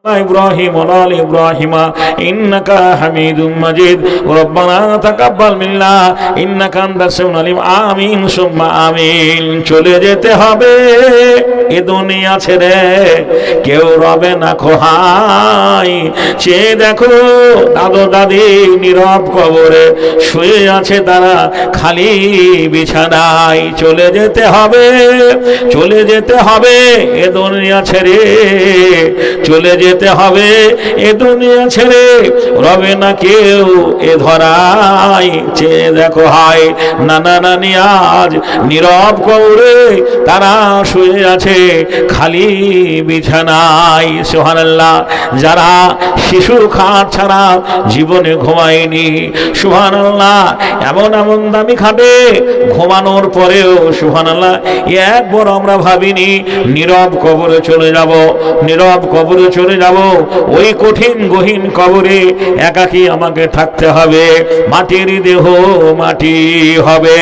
إبراهيم وعلى آل إبراهيم إنك حميد مجيد ربنا تقبل منا إنك أنت السميع العليم آمين ثم آمين চলে যেতে হবে এ দুনিয়া ছেড়ে কেউ রবে না খোহাই সে দেখো দাদু দাদি নীরব কবরে শুয়ে আছে তারা খালি বিছানায় চলে যেতে হবে এ দুনিয়া ছেড়ে চলে যেতে হবে এ দুনিয়া ছেড়ে রবে না কেউ এ ধরাই চেয়ে দেখো হায় নানা নানি আজ নীরব কবরে তারা শুয়ে আছে খালি বিছানায় সুবহানাল্লাহ যারা শিশুর খাট ছাড়া জীবনে ঘুমায়নি সুবহানাল্লাহ এমন দামি খাটে ঘুমানোর পরেও সুবহানাল্লাহ একবার আমরা ভাবিনি নীরব কবরে চলে যাব ওই কঠিন গহীন কবরে একাকী আমাকে থাকতে হবে মাটির দেহ মাটি হবে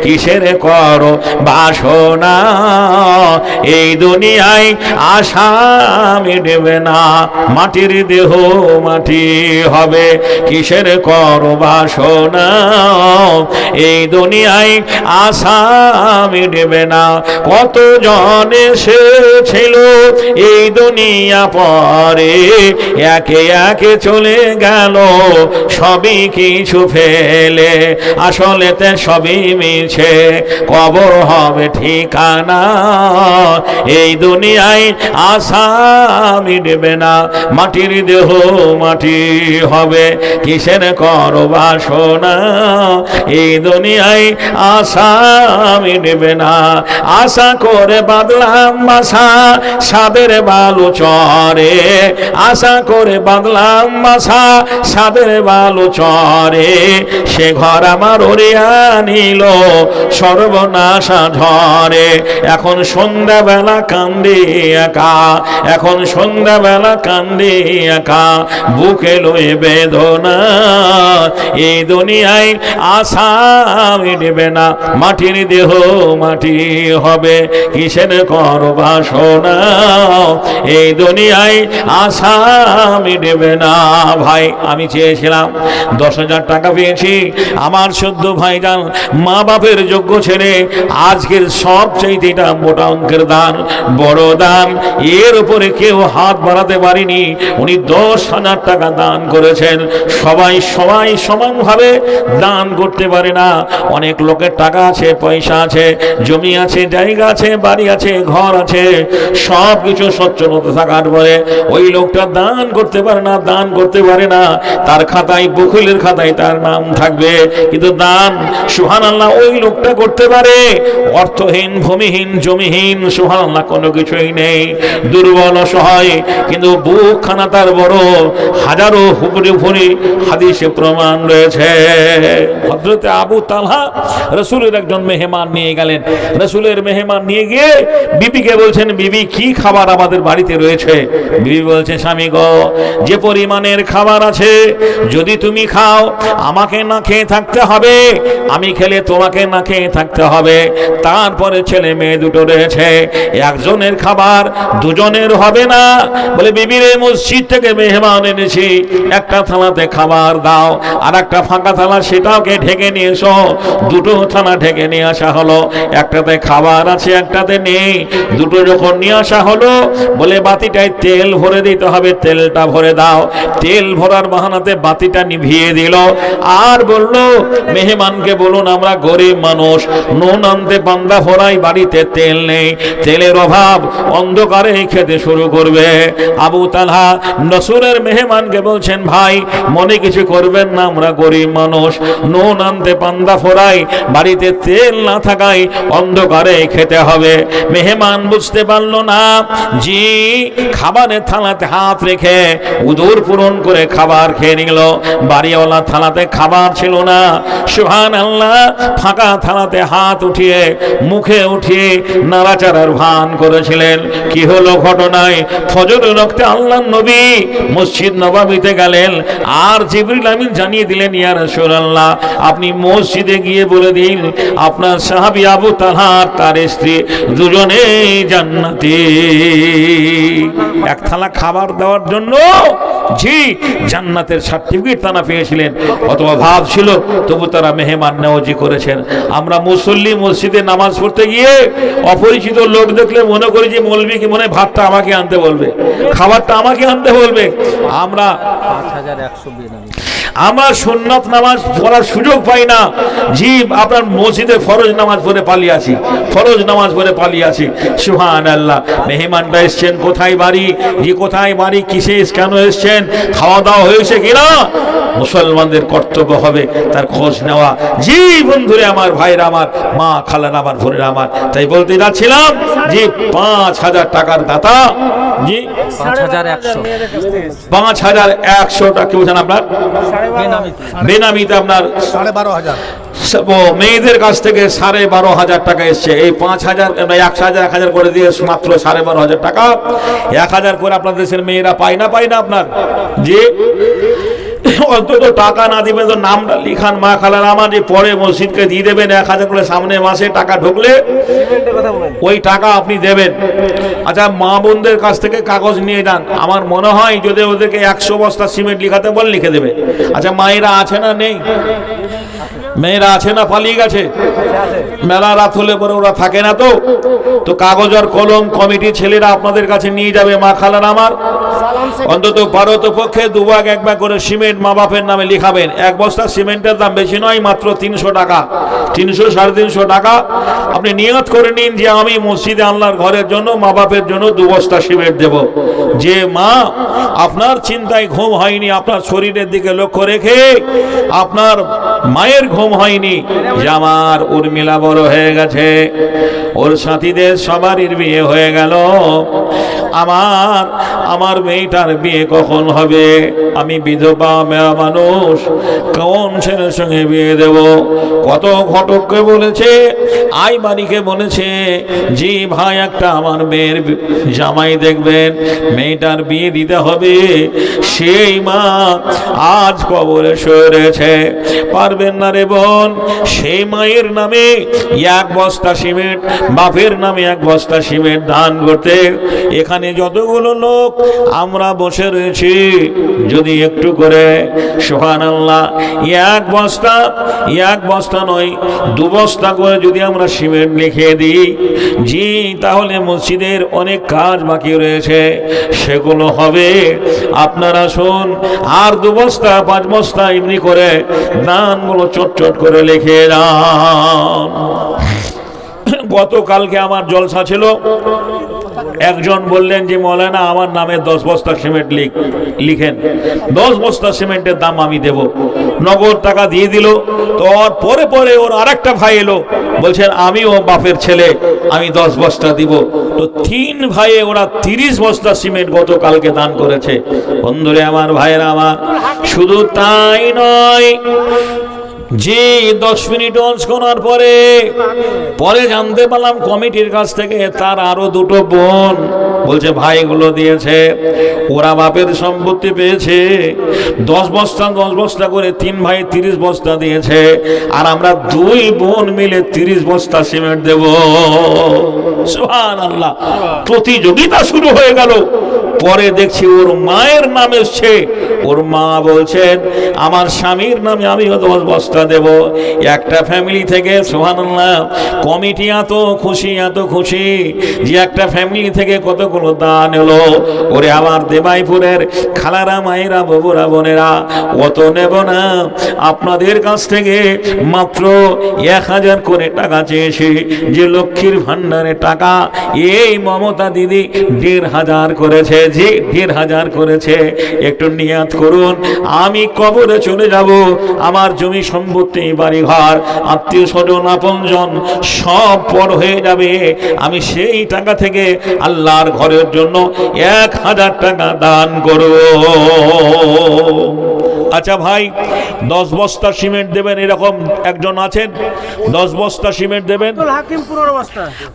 কিসের করো বাসনা এই দুনিয়ায় আশা মিটবে না মাটির দেহ মাটি হবে কিসের করো বাসনা এই দুনিয়ায় আশা মিটবে না কত জন এসেছিল এই দুনিয়া পরে একে একে চলে গেল সবই কিছু ফেলে আসলেতে সবই মিছে কবর হবে ঠিকানা এই দুনিয়ায় আশা মিটবে না মাটির দেহ মাটি হবে কিসের করো বাসনা এই দুনিয়ায় আশা মিটবে না আশা করে বাঁধলাম বাসা সাদের বালু চরে আশা করে বাঁধলাম বাসা সাদের বালু চরে সে ঘর আমার ওরিয়া নিল সর্বনাশা ঝরে এখন সন্ধ্যাবেলা কান্দি একা বুকে লয়ে বেদনা এই দুনিয়ায় আশা মিটবে না মাটির দেহ মাটি হবে কিসের করো বাসনা এই দুনিয়ায় আশা মিটবে না ভাই আমি চেয়েছিলাম 10,000 টাকা পেয়েছি আমার সদ্য ভাইজান মা বাপের যোগ্য ছেলে আজকের সবচেয়ে এটা মোটা অঙ্কের দান বড় দান এর উপরে কেউ হাত বাড়াতে পারেনি উনি 10,000 টাকা দান করেছেন সবাই সমানভাবে দান করতে পারে না অনেক লোকের টাকা আছে পয়সা আছে জমি আছে জায়গা আছে বাড়ি আছে ঘর আছে সব কিছু সচ্ছলতা থাকার পরে ওই লোকটা দান করতে পারে না তার খাতায় বকুলের খাতায় তার নাম থাকবে কিন্তু দান সুবহানাল্লাহ ওই লোকটা করতে পারে অর্থহীন ভূমিহীন জমিহীন সুবহানাল্লাহ কোনো কিছুই নেই দুর্বল অসহায় কিন্তু বুকখানা তার বড় হাজারো হুবরি হাদিসে প্রমাণ রয়েছে হযরতে আবু তালহা রাসূলের একজন মেহমান নিয়ে গেলেন রাসূলের মেহমান নিয়ে গিয়ে বিবিকে বলছেন বিবি কি খাবার আমাদের বাড়িতে রয়েছে বিবি বলছে স্বামী গো যে পরিমাণের খাবার আছে যদি তুমি খাও আমাকে না খেয়ে থাকতে হবে আমি খেলে তোমাকে না খেয়ে থাকতে হবে তারপরে ছেলে মেয়ে দুটো রয়েছে একজনের খাবার দুজনের হবে না বলে বিবিরে মসজিদ থেকে মেহমান এনেছি একটা থালাতে খাবার দাও আর একটা ফাঁকা থালা সেটাকে ঢেকে নিয়ে এসো দুটো থালা ঢেকে নিয়ে আসা হলো একটাতে খাবার আছে একটাতে নেই দুটো যখন নিয়ে আসা হলো বলে বাতিটায় তেল ভরে দিতে হবে তেলটা ভরে দাও তেল ভরার বাহানাতে বাতিটা নিভিয়ে দিল আর বলল মেহমানকে বলুন আমরা গরিব মানুষ নুন আনতে বান্দা ভরাই বাড়িতে তেল নেই তেলের অভাব অন্ধকারে খেতে শুরু করবে আবু তালহা রাসূলের মেহমানকে বলছেন ভাই মনে কিছু করবেন না আমরা গরিব মানুষ নুন আনতে বান্দা ভরাই বাড়িতে তেল না থাকায় অন্ধকারে খেতে হবে মেহমান বুঝতে পারলো না জি খাবারের থালাতে হাত রেখে উদর পূরণ করে খাবার খেয়ে নিল বাড়িওয়ালা থালাতে খাবার ছিল না সুবহানাল্লাহ ফাঁকা থালাতে হাত উঠিয়ে মুখে উঠিয়ে নাড়াচাড়ার ভান করেছিলেন কি হলো ঘটনায় ফজরের ওয়াক্তে আল্লাহর নবী মসজিদ নববীতে গেলেন আর জিবরিল আমিন জানিয়ে দিলেন ইয়া রাসূলুল্লাহ আপনি মসজিদে গিয়ে বলে দিন আপনার সাহাবী আবু তালহা তার স্ত্রী দুজনেই জান্নাতি এক থালা খাবার খাবার দেওয়ার জন্য জি জান্নাতের সার্টিফিকেট তারা পেয়েছিলেন, অথবা ভাব ছিল, তবু তারা মেহমান নেওয়াজি করেছেন। আমরা মুসল্লি মসজিদে নামাজ পড়তে গিয়ে অপরিচিত লোক দেখলে মনে করি যে মৌলবি কি মনে ভাতটা আমাকে আনতে বলবে, খাবারটা আমাকে আনতে বলবে। আমরা সুন্নাত নামাজ পড়ার সুযোগ পাই না, জি আপনার মসজিদে ফরজ নামাজ পড়ে পালিয়ে আসি, ফরজ নামাজ পড়ে পালিয়ে আসি। সুবহানাল্লাহ। মেহমানরা এসছেন, কোথায় বাড়ি, জি কোথায় বাড়ি, কিসে কেন এসছেন, খাওয়া দাওয়া হয়েছে কিনা, মুসলমানদের কর্তব্য হবে তার খোঁজ নেওয়া। জি বন্ধুরে আমার, ভাইরা আমার, মা খালারা আমার, বোনেরা আমার, তাই বলতে যাচ্ছিলাম যে ৫,০০০ টাকার দাতা, জি ৫,১০০ টাকা কি বলছেন আপনার বেনামিতে আপনার 12,500 মেয়েদের কাছ থেকে 12,500 টাকা এসছে। এই 5,000 1,000 করে দিয়ে মাত্র 12,500 টাকা, 1,000 করে আপনার দেশের মেয়েরা পায় না আপনার, যে অন্তত টাকা না দিবেন তো নামটা লিখান মা খালার আমার, যে পরে মসজিদকে দিয়ে দেবেন 1,000 করে, সামনে মাসে টাকা ঢুকলে ওই টাকা আপনি দেবেন। আচ্ছা মা বোনদের কাছ থেকে কাগজ নিয়ে যান, আমার মনে হয় যদি ওদেরকে 100 বস্তা সিমেন্ট লিখাতে বল লিখে দেবে। আচ্ছা মায়েরা আছে না নেই, মেয়েরা আছে না পালিয়ে গেছে, মেলা রাত হলে পরে ওরা থাকে না, তো কাগজ আর কলম কমিটি ছেলেরা আপনাদের কাছে নিয়ে যাবে। মা খালার আমার, অন্তত পারত পক্ষে 2 ভাগ 1 ভাগ করে সিমেন্ট মা বাপের নামে লিখাবেন। 1 বস্তা সিমেন্টের দাম বেশি নয়, মাত্র 300 টাকা, 300 350 টাকা। আপনি নিয়ত করে নিন যে আমি মসজিদে আল্লাহর ঘরের জন্য মা বাপের জন্য 2 বস্তা সিমেন্ট দেব। যে মা আপনার চিন্তায় ঘুম হয়নি, আপনার শরীরের দিকে লক্ষ্য রেখে আপনার মায়ের ঘুম হয়নি যে আমার উর্মিলা বড় হয়ে গেছে, ওর সাথীদের সবারই বিয়ে হয়ে গেল, আমার মেয়েটার বিয়ে কখন হবে, আমি বিধবা মেয়ে মানুষ, কোন ছেলের সঙ্গে বিয়ে দেব। কত ঘটককে বলেছে, আই বাড়িকে বলেছে, জি ভাই একটা আমার মেয়ের জামাই দেখবেন, মেয়েটার বিয়ে দিতে হবে। সেই মা আজ কবরে শুয়ে রয়েছে, পারবেন না রে বোন সেই মায়ের নামে 1 বস্তা সিমেন্ট, বাপের নামে 1 বস্তা সিমেন্ট দান করতে। এখানে যতগুলো লোক আমরা বসে রয়েছি, যদি একটু করে সুবহানাল্লাহ 1 বস্তা নয় 2 বস্তা করে যদি আমরা সিমেন্ট লিখে দিই, জি তাহলে মসজিদের অনেক কাজ বাকি রয়েছে, সেগুলো হবে। আপনারা শুন, আর 2 বস্তা 5 বস্তা এমনি করে দানগুলো চট করে লিখে যান। গতকালকে আমার জলসা ছিল, একজন বললেন যে মৌলানা আমার নামে 10 বস্তা সিমেন্ট লিখেন, 10 বস্তা সিমেন্টের দাম আমি দেব। নগদ টাকা দিয়ে দিল। তো পরে ওর আরেকটা ভাই এলো, বলছেন আমিও বাপের ছেলে, আমি 10 বস্তা দিব। তো 3 ভাইয়ে ওরা 30 বস্তা সিমেন্ট গতকালকে দান করেছে। বন্ধুরে আমার, ভাইয়েরা আমার, শুধু তাই নয়, জি 10 মিনিট ওয়াজ করার পরে জানতে পারলাম কমিটির কাছ থেকে তার আরো 2টো বোন বলছে ভাইগুলো দিয়েছে, ওরা বাপের সম্পত্তি পেয়েছে, 10 বস্তা করে 3 ভাই 30 বস্তা দিয়েছে, আর আমরা 2 বোন মিলে 30 বস্তা সিমেন্ট দেব। সুবহানাল্লাহ। প্রতিযোগিতা শুরু হয়ে গেল। পরে দেখছি ওর মায়ের নাম এসছে, ওর মা বলছেন আমার স্বামীর নামে আমিও 10 বস্তা দেব। একটা ফ্যামিলি থেকে সুবহানাল্লাহ, কমিটি এত খুশি যে একটা ফ্যামিলি থেকে কতগুলো দান এলো। ওরে আমার দেবাইপুরের খালারা, মায়েরা, বাবুরা, বোনেরা, অত নেব না, আপনাদের কাছ থেকে মাত্র 1000 করে টাকা চেয়েছি, যে লক্ষ্মীর ভান্ডারে টাকা এই মমতা দিদি 1500 করেছে, জি 1500 করেছে। একটু নিয়াত করুন, আমি কবরে চলে যাব, আমার জমি সম্পত্তি বাড়ি ঘর আত্মীয় স্বজন আপনজন সব পর হয়ে যাবে, আমি সেই টাকা থেকে আল্লাহর ঘরের জন্য 1000 টাকা দান করব। আচ্ছা ভাই 10 বস্তা সিমেন্ট দেবেন, এরকম একজন আছেন? 10 বস্তা সিমেন্ট দেবেন।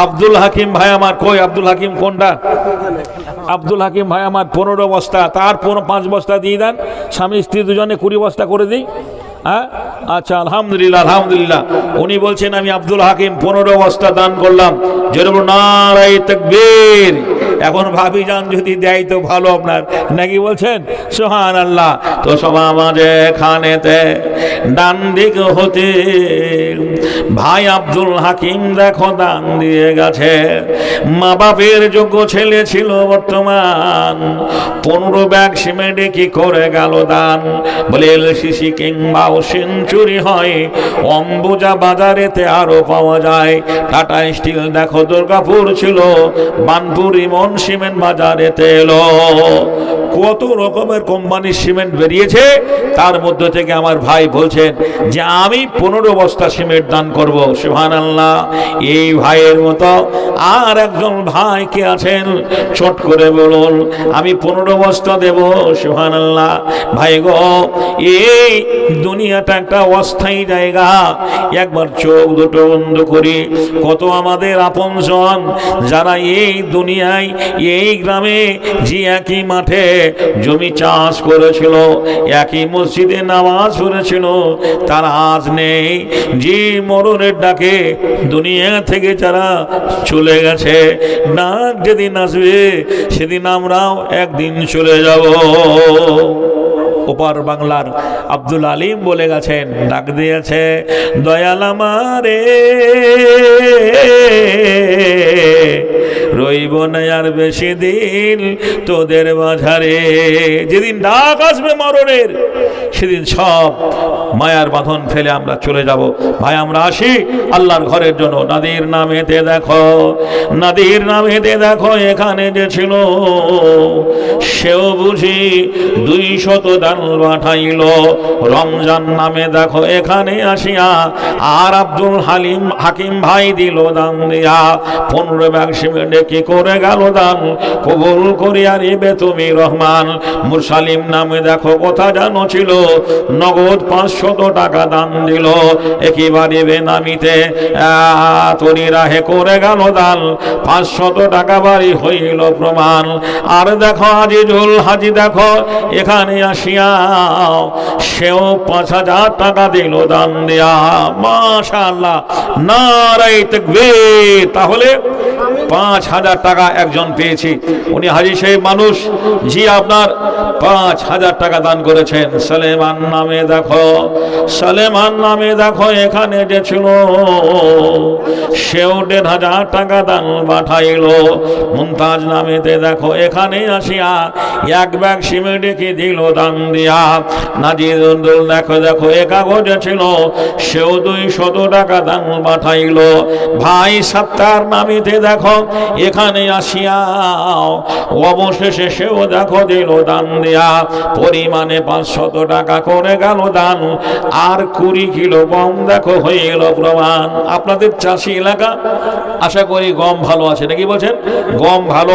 আব্দুল হাকিম ভাই আমার, কই আব্দুল হাকিম কোনটা? আব্দুল হাকিম ভাই আমার 15 বস্তা, তার 5 বস্তা দিয়ে দেন, স্বামী স্ত্রী দুজনে 20 বস্তা করে দিই। হ্যাঁ আচ্ছা, আলহামদুলিল্লাহ। উনি বলছেন আমি আব্দুল হাকিম 15 বস্তা দান করলাম। যেরকম নারায়ে তাকবীর, এখন ভাবি যান যদি দেয় তো ভালো আপনার, নাকি বলছেন? সুবহানাল্লাহ। তো সভা মাঝে খানেতে ডান দিক হতে ভাই আব্দুল হাকিম দেখো দান দিয়ে গেছে। মা বাপের যোগ্য ছেলে ছিল, বর্তমান 15 ব্যাগ সিমেন্টে কি করে গেল দান। বলে এলসিসি কিংবা সেঞ্চুরি হয়, অম্বুজা বাজারেতে আরো পাওয়া যায়। টাটা স্টিল দেখো দুর্গাপুর ছিল, বানপুর ইমন সিমেন্ট বাজারেতে এলো। কত রকমের কোম্পানির সিমেন্ট বেরিয়েছে, তার মধ্যে থেকে আমার ভাই বলছেন যে আমি 15 বস্তা সিমেন্ট দান করব। সুবহানাল্লাহ। এই ভাইয়ের মতো আর একজন ভাই কে আছেন? ছোট করে বলুন, আমি 15 বস্তা দেব। সুবহানাল্লাহ। ভাই গো, এই দুনিয়াটা একটা অস্থায়ী জায়গা, একবার চোখ দুটো বন্ধ করি, কত আমাদের আপনজন যারা এই দুনিয়ায় এই গ্রামে যে একই মাঠে জমি চাষ করেছিল, একই মসজিদে নামাজ পড়েছিল, তারা আজ নেই। যে মরণের ডাকে দুনিয়া থেকে যারা চলে গেছে, ডাক যেদিন আসবে সেদিন আমরাও একদিন চলে যাব। ওপার বাংলার আব্দুল আলিম বলে গেছেন, ডাক দিয়েছে, দয়াল আমারে রইব না আর বেশি দিন তোদের মাঝারে। যেদিন ডাক আসবে মরণের, সেদিন সব মায়ার বাঁধন ফেলে আমরা চলে যাব। ভাই আমরা আসি আল্লাহর ঘরের জন্য। নদীর নামেতে দেখো, নদীর নামেতে দেখো, এখানে যে ছিল সেও বুঝি 200 দান পাঠাইল। রমজান নামে দেখো এখানে আসিয়া আর আব্দুল হাকিম ভাই দিল দান দিয়া। 15 ব্যাগ সিমেন্টে কি করে গেল দান, কবুল করিয়া নিবে তুমি রহমান। মুরসালিম নামে দেখো কথা জানো ছিল, নগদ 500 টাকা দান দিল। একেবারে বেনামিতে তরি রাহে করে গেল দান, 500 টাকা বাড়ি হইল প্রমাণ। আর দেখো আজিজুল হাজি দেখো এখানে আসিয়া সেও 5000 টাকা দিল দান দেয়া। মাশাআল্লাহ, নারায়ে তাকবীর। তাহলে 5000 টাকা একজন পেয়েছি। উনি হাজি সাহেব মানুষ, জি আপনার 5000 টাকা দান করেছেন। সালেমান নামে দেখো, সালেমান নামে দেখো এখানে যে ছিল সেও 1500 টাকা দান পাঠাইল। মুমতাজ নামেতে দেখো এখানে আসিয়া 1 ব্যাগ সিমেন্ট কি দিল দান দিয়া। নাজিরুল দেখো দেখো এ কাগজে ছিল সেও 200 টাকা দান পাঠাইল। ভাই সাত্তার নামেতে দেখো এখানে আসিয়া অবশেষে সেও দেখো দিল দান দিয়া। পরিমাণে 500 টাকা করে গেল দান, আর 20 কিলো গম দেখো হয়ে গেল প্রমাণ। আপনাদের চাষি এলাকা, আশা করি গম ভালো আছে, নাকি বলছেন? গম ভালো